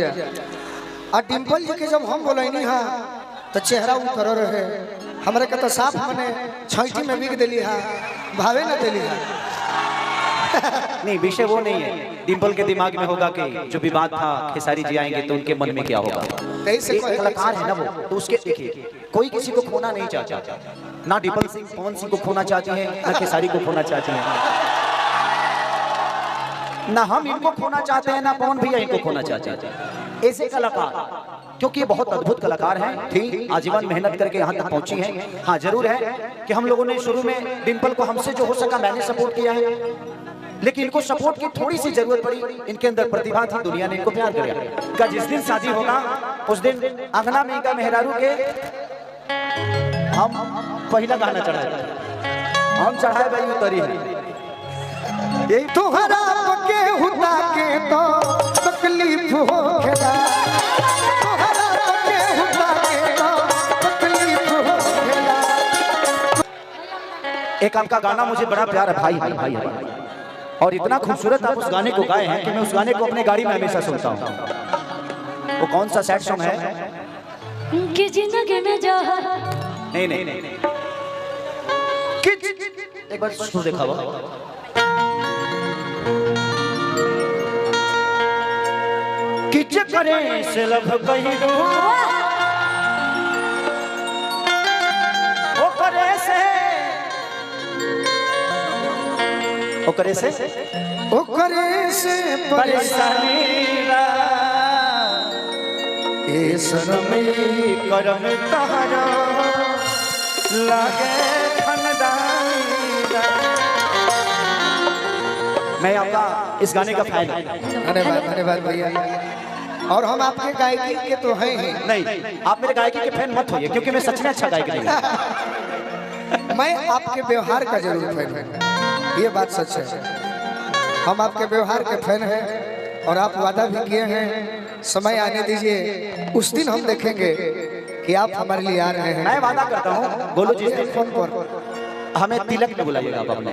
जा आ डिम्पल जी के जब हम बोलैनी हां तो चेहरा उतर रहे हमरे के तो साफ मने छैटी में बिक देली हां भावे न देली हां। नहीं विषय वो नहीं है, डिम्पल के दिमाग में होगा कि जो विवाद था खेसारी जी आएंगे तो उनके मन में क्या होगा। एक कलाकार है ना वो, तो उसके देखिए कोई किसी को खोना नहीं चाहता, ना डिम्पल सिंह पवन सिंह को खोना चाहती है, ना खेसारी को खोना चाहती है, ना हम इनको खोना चाहते हैं, ना पवन भैया इनको खोना चाहते हैं। ऐसे कलाकार क्योंकि ये बहुत अद्भुत कलाकार हैं, ठीक आजीवन मेहनत करके यहाँ तक पहुंची हैं। हाँ जरूर है कि हम लोगों ने शुरू में डिम्पल को हमसे जो हो सका मैंने सपोर्ट किया है, लेकिन इनको सपोर्ट की थोड़ी सी जरूरत पड़ी। इनके अंदर प्रतिभा थी, दुनिया ने इनको प्यार किया। इनका जिस दिन शादी होगा उस दिन अंगना में इनका मेहरारू के हम पहला गाना चढ़ाए, हम चढ़ाए भाई उतरी है यही तोहरा पके हुदा के तो तकलीफ हो खेला, तोहरा पके हुदा के तो तकलीफ हो खेला। एक आपका गाना मुझे बड़ा प्यार है भाई भाई भाई, भाई। और इतना खूबसूरत आप उस गाने को गाए हैं कि मैं उस गाने को अपने गाड़ी में हमेशा सुनता हूँ। वो कौन सा सैड सॉन्ग है? कि जिंदगी में जो नहीं नहीं नहीं एक बार सुन देखा वो किच करे से लब कही रो ओ करे से परेशानी ए सनमी करम तहरा लागे खनदाईरा। मैं आपका इस गाने का फैन हूं। धन्यवाद भैया। और हम आपके गायकी के तो हैं ही नहीं, आप मेरे गायकी के फैन मत होइए क्योंकि मैं सच में अच्छा गायक नहीं हूं। मैं आपके व्यवहार का जरूर फैन हूं, ये बात सच है। हम आपके व्यवहार के फैन हैं और आप वादा भी किए हैं, समय आने दीजिए उस दिन हम देखेंगे कि आप हमारे लिए आ रहे हैं। मैं वादा करता हूँ गोलू जी से फोन पर हमें तिलक में बुलाइएगा आप अपने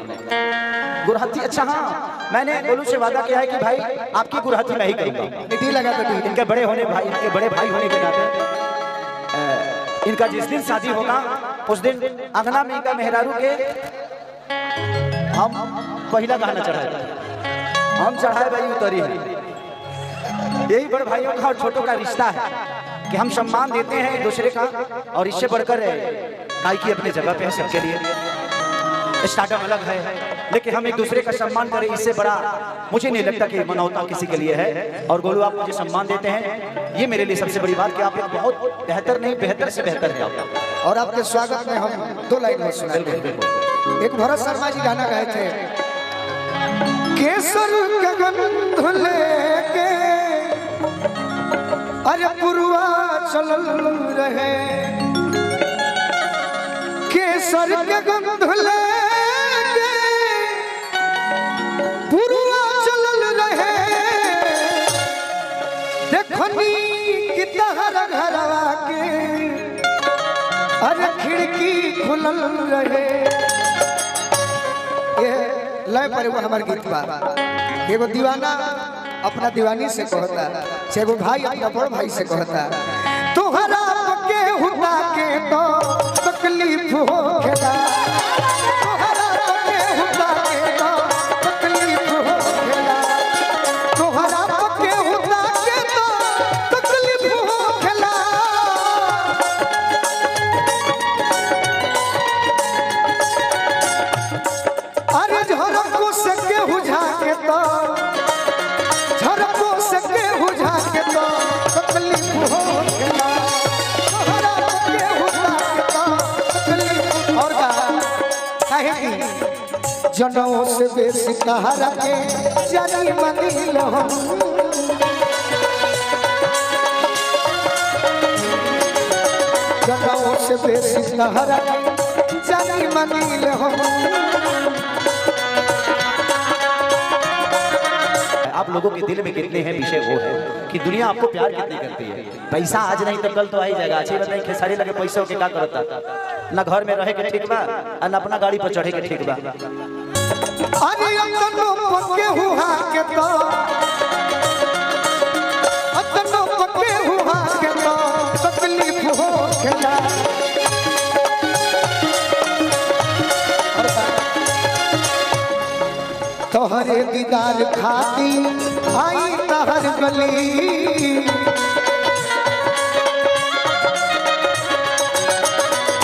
गुरहथी। अच्छा हाँ, मैंने गोलू से वादा किया है कि भाई आपकी गुरहथी मैं ही करूँगा। मिट्टी लगा तो इनके बड़े होने भाई, इनके बड़े भाई होने के नाते इनका जिस दिन शादी होगा उस दिन अंगना में इनका मेहरारू के हम पहला गाना चढ़ाए, हम चढ़ाए भाई उतरी है। यही बड़े भाइयों का और छोटों का रिश्ता है कि हम सम्मान देते हैं एक दूसरे का, और इससे बढ़कर गायकी अपनी जगह पे है सबके लिए। स्टार्टअप अलग है लेकिन हम एक दूसरे का सम्मान करें, इससे बड़ा मुझे नहीं लगता कि मनौता किसी के लिए है। और गोलू आप मुझे सम्मान देते हैं, ये मेरे लिए सबसे बड़ी बात कि आप एक बहुत बेहतर नहीं बेहतर से बेहतर है आप। और आपके स्वागत में हम दो लाइन में सुनाएंगे। एक भरत शर्मा जी गाना गाए थे, केसर के गंध लेके अरे पुरवा चलल रहे, केसर के गंध लेके पुरवा चलल रहे, देखनी कि तहर घरवा के अरे खिड़की खुलल रहे। ये लय पर वो हमार गीत बा, एगो दीवाना अपना दीवानी से कहता, से एगो भाई अपना बड़ भाई से कहता, तोहरा पके हुदा के तो तकलीफ हो खेला, तोहरा पके हुदा के तो तकलीफ हो खेला, तोहरा पके हुदा के तो तकलीफ हो खेला। अरे झरको से केहू झाके तो, झरको से केहू झाके तो तकलीफ हो खेला, तोहरा केहू झाके तो तकलीफ। और काहे की जनों से बेसी तहरा के जानी मंदिल हम, जनों से बेसी तहरा के जानी मंदिल हम। आप लोगों के दिल में कितने हैं विषय वो है कि दुनिया आपको प्यार कितनी करती है। पैसा आज नहीं तो कल तो आ ही जाएगा। अच्छी बताइए खेसारी लगे पैसे के क्या करता, ना घर में रहे के ठीक बा और ना अपना गाड़ी पर चढ़े के ठीक बा। अरे अतनो पके हुआ के तो, अतनो तोहरे दीदार खाती आई तहर गली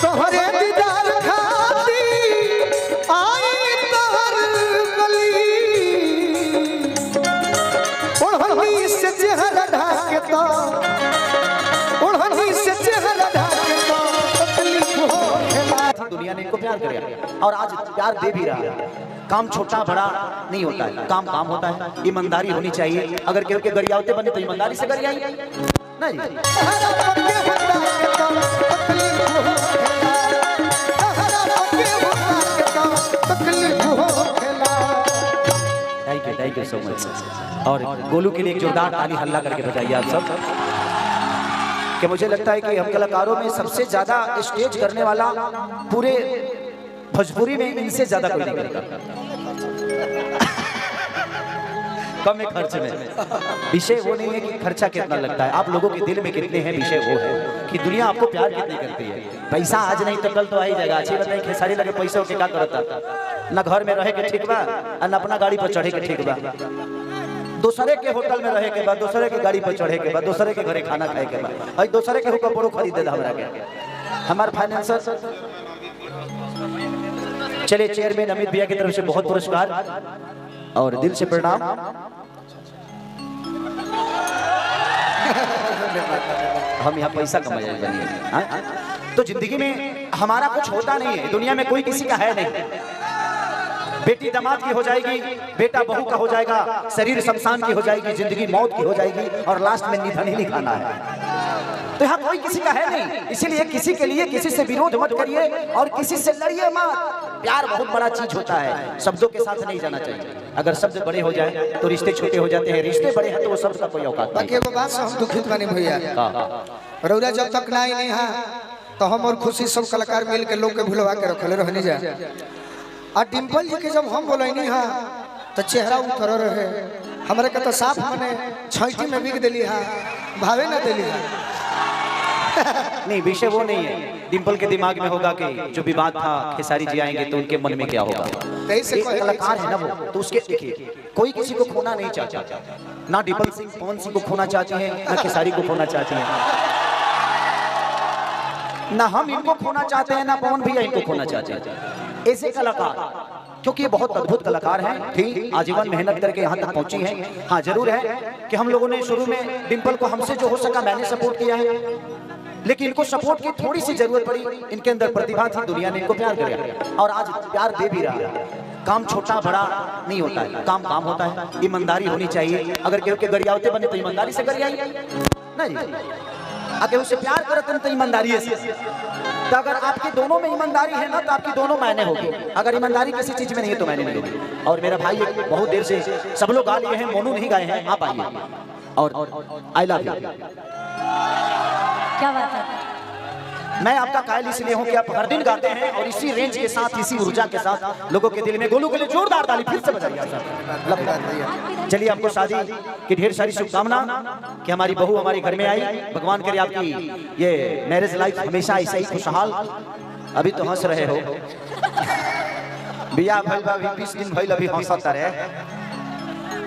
तोहरे दीदार खाती आई तहर गली ओढ़नी से चेहरा ढाके तो ओढ़नी से चेहरा ढाके तो तकलीफ हो खेला दुनिया ने इनको प्यार किया और आज प्यार दे भी रहा है। काम छोटा बड़ा नहीं होता है, काम काम होता है। ईमानदारी होनी चाहिए। अगर केहू के गरियावते बने तो ईमानदारी से गरियाई नहीं। Thank you so much. और गोलू के लिए एक जोरदार ताली हल्ला करके बजाइए आप सब। कि मुझे लगता है कि हम कलाकारों में सबसे ज्यादा स्टेज करने वाला पूरे भोजपुरी में इनसे ज्यादा कोई नहीं करता। कम है खर्च में। विषय वो नहीं है कि खर्चा कितना लगता है, आप लोगों के दिल में कितने हैं, विषय वो है कि दुनिया आपको प्यार कितनी करती है। पैसा आज नहीं तो कल तो आ ही जाएगा। अच्छी बताइए खेसारी लगे पैसे के क्या करता, न घर में रहे के ठीक बा न अपना गाड़ी पर चढ़े के ठीक बा। दूसरे के होटल में रहे के बाद, दूसरे के गाड़ी पर चढ़े के बाद, दूसरे के घरे खाना खाए के बाद, और दूसरे के कपड़ों खरीदे हमरा के। हमारे फाइनेंसर चले चेयरमैन अमित भैया की तरफ से बहुत पुरस्कार और दिल से प्रणाम। हम यहाँ पैसा कमाए बनिए। तो जिंदगी में हमारा कुछ होता नहीं है, दुनिया में कोई किसी का है नहीं। बेटी दामाद की हो जाएगी, बेटा बहू का हो जाएगा, शरीर शमशान की हो जाएगी, जिंदगी मौत की हो जाएगी और लास्ट में निधन ही नहीं खाना है। तो यहाँ कोई किसी का है नहीं, इसीलिए किसी के लिए किसी से विरोध मत करिए और किसी से लड़िए मत। प्यार बहुत बड़ा चीज होता है, शब्दों के साथ नहीं जाना चाहिए। अगर शब्द बड़े हो जाए तो रिश्ते छोटे हो जाते हैं, रिश्ते बड़े हैं तो वो शब्द का कोई औकात नहीं। बाकी एगो बात से हम दुखित बने भैया, रौरा जब तक ना आई नहीं है तो हम और खुशी सब कलाकार मिल के लोग के भुलवा के रखले रहने जा। और डिम्पल जी के जब हम बोलैनी हा तो चेहरा उतर रहे, हमारे के तो साफ मने छैटी में बिक दिली हा, भावे ना दिली हा। नहीं, विषय वो नहीं है। डिम्पल के दिमाग में होगा कि जो विवाद था खेसारी जी आएंगे तो उनके मन में क्या होगा। एक कलाकार है ना वो, तो उसके देखिए कोई किसी को खोना नहीं चाहता। ना डिम्पल सिंह पवन सिंह को खोना चाहते हैं, ना खेसारी को खोना चाहते हैं, ना हम इनको खोना चाहते हैं, ना पवन भैया इनको खोना चाहते हैं। ऐसे कलाकार, क्योंकि ये बहुत अद्भुत कलाकार हैं, ठीक आजीवन मेहनत करके यहाँ तक पहुंची हैं। हाँ जरूर है कि हम लोगों ने शुरू में डिम्पल को हमसे जो हो सका मैंने सपोर्ट किया है, लेकिन इनको सपोर्ट की थोड़ी सी जरूरत पड़ी। इनके अंदर प्रतिभा थी, दुनिया ने इनको प्यार किया और आज प्यार दे भी रहा है। काम छोटा बड़ा नहीं होता है, काम काम होता है। ईमानदारी होनी चाहिए। अगर केहू के गरियावते बने तो ईमानदारी से गरियाई नहीं। अगर उसे प्यार करते तो ईमानदारी से। तो अगर आपकी दोनों में ईमानदारी है ना तो आपकी दोनों मायने होगी। अगर ईमानदारी किसी चीज में नहीं है तो मायने नहीं होगी। और मेरा भाई बहुत देर से सब लोग गा लिए हैं, मोनू नहीं गाए हैं, आप आइए। और आई लव यू। क्या बात है। मैं आपका कायल इसलिए हूं कि आप हर दिन गाते हैं और इसी रेंज के साथ, इसी ऊर्जा के साथ लोगों के दिल में। गोलू के लिए जोरदार ताली फिर से बजाइए। चलिए, आपको शादी की ढेर सारी शुभकामना कि हमारी बहू हमारे घर में आई। भगवान करे आपकी ये मैरिज लाइफ हमेशा ऐसे ही खुशहाल। अभी तो हंस रहे हो, बिया भइल बा 20 दिन भइल, अभी हंसता रहे,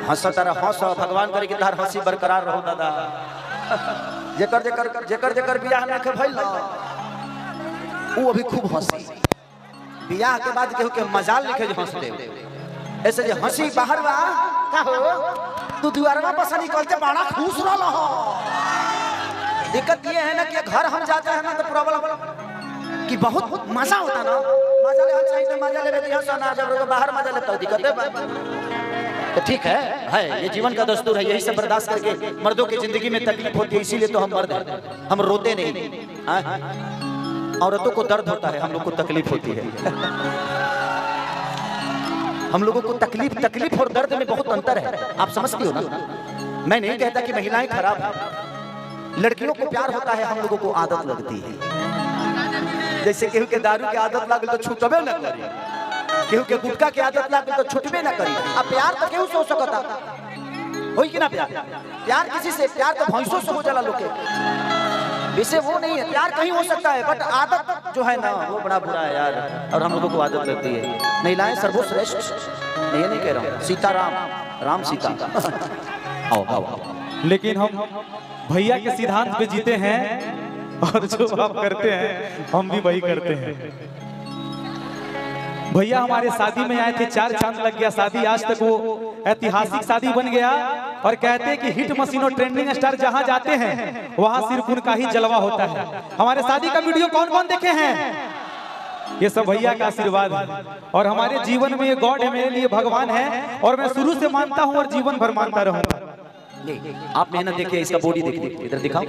हंसता रहे। हंस भगवान करे कि तार हंसी बरकरार रहो दादा। जेकर जेकर जेकर जेकर बियाह ना के भइल वो अभी खूब हंसी। बियाह के बाद केहू के मजाल लिखे जो हंस दे, ऐसे जो हंसी बाहर बा का हो तू दुआरवा पर से निकलते बड़ा खुश रहल हो। दिक्कत ये है ना कि घर हम जाते हैं ना तो प्रॉब्लम कि बहुत मजा होता ना, मजा ले हम चाहिए मजा ले लेते हैं ना, जब बाहर मजा लेता हो दिक्कत है। तो ठीक है ये जीवन का दस्तूर है, यही सब बर्दाश्त करके। मर्दों की जिंदगी में तकलीफ होती है, इसीलिए तो हम मर्द हैं, हम रोते नहीं। औरतों को दर्द होता है, हम लोग को तकलीफ होती है। हम लोगों को तकलीफ और दर्द में बहुत अंतर है, आप समझती हो ना। मैं नहीं कहता कि महिलाएं खराब हैं, लड़कियों को प्यार होता है, हम लोगों को आदत लगती है। जैसे केहू के दारू की आदत लगे तो छूटबे न करी, केहू के गुटखा की आदत लगे तो छूटबे न करी। अब प्यार तो केहू से हो सकता होई कि ना। प्यार किसी से, प्यार तो भैंसों से हो जाला लोग के। वैसे वो नहीं है, प्यार कहीं हो सकता है, बट आदत जो है ना वो बड़ा बुरा है यार, और हम लोगों को आदत लगती है। महिलाएं सर्वश्रेष्ठ, मैं ये नहीं कह रहा हूँ, सीताराम, राम सीता। आओ आओ आओ। लेकिन हम भैया के सिद्धांत पे जीते हैं और जो आप करते हैं हम भी वही करते हैं। भैया हमारे शादी में आए थे, 4 चांद लग गया शादी, आज तक वो ऐतिहासिक शादी बन गया। और कहते हैं कि हिट मशीन और ट्रेंडिंग स्टार जहां जाते हैं वहां सिर्फ उनका ही जलवा होता है। हमारे शादी का वीडियो कौन कौन देखे हैं? ये सब भैया का आशीर्वाद है और हमारे जीवन में ये गॉड है, मेरे लिए भगवान है और मैं शुरू से मानता हूं और जीवन भर मानता रहूंगा। आप मेहनत देखिए, इसका बॉडी देखिए, इधर दिखाओ,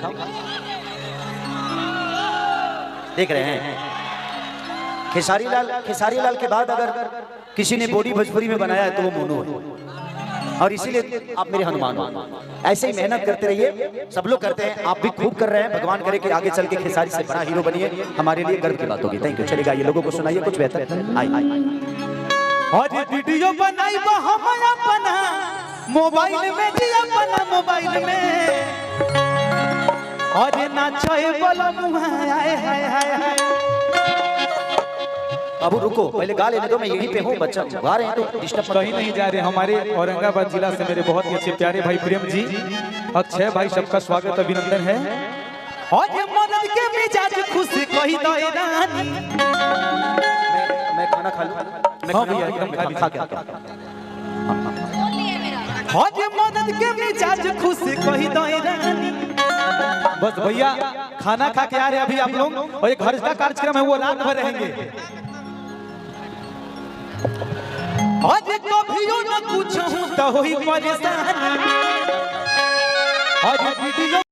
देख रहे हैं? खेसारी लाल के बाद अगर किसी ने बॉडी भोजपुरी में बनाया है तो वो मोनू है, और इसीलिए आप मेरे हनुमान हो। ऐसे ही मेहनत करते रहिए, सब लोग करते हैं, आप भी खूब कर रहे हैं। भगवान करे कि आगे चल के खेसारी से बड़ा हीरो बनिए, हमारे लिए गर्व की बात होगी। Thank you. चलेगा, ये लोगों को सुनाइए कुछ बेहतर। और वीडियो बनाई हम अपना मोबाइल में जी, अपना मोबाइल में, और नाचे बोला हाय हाय हाय। बाबू रुको, पहले गा लेने दो, मैं यहीं पे हूँ, बच्चा गा रहे हैं तो डिस्टर्ब कहीं नहीं जा रहे। हमारे औरंगाबाद जिला से मेरे बहुत ही अच्छे प्यारे भाई प्रेम जी, अक्षय भाई, सबका स्वागत अभिनंदन है। और ये मदद के मिजाज खुश कही दो रानी। मैं खाना खा लूं, मैं एकदम खा के आता हूं। और ये मदद के मिजाज खुश कही दो रानी। बस भैया खाना खा के आ रहे अभी आप लोग, और एक घर का कार्यक्रम है वो रात भर रहेंगे। आज कभियो न पूछूं तो होई परेशानी। आज वीडियो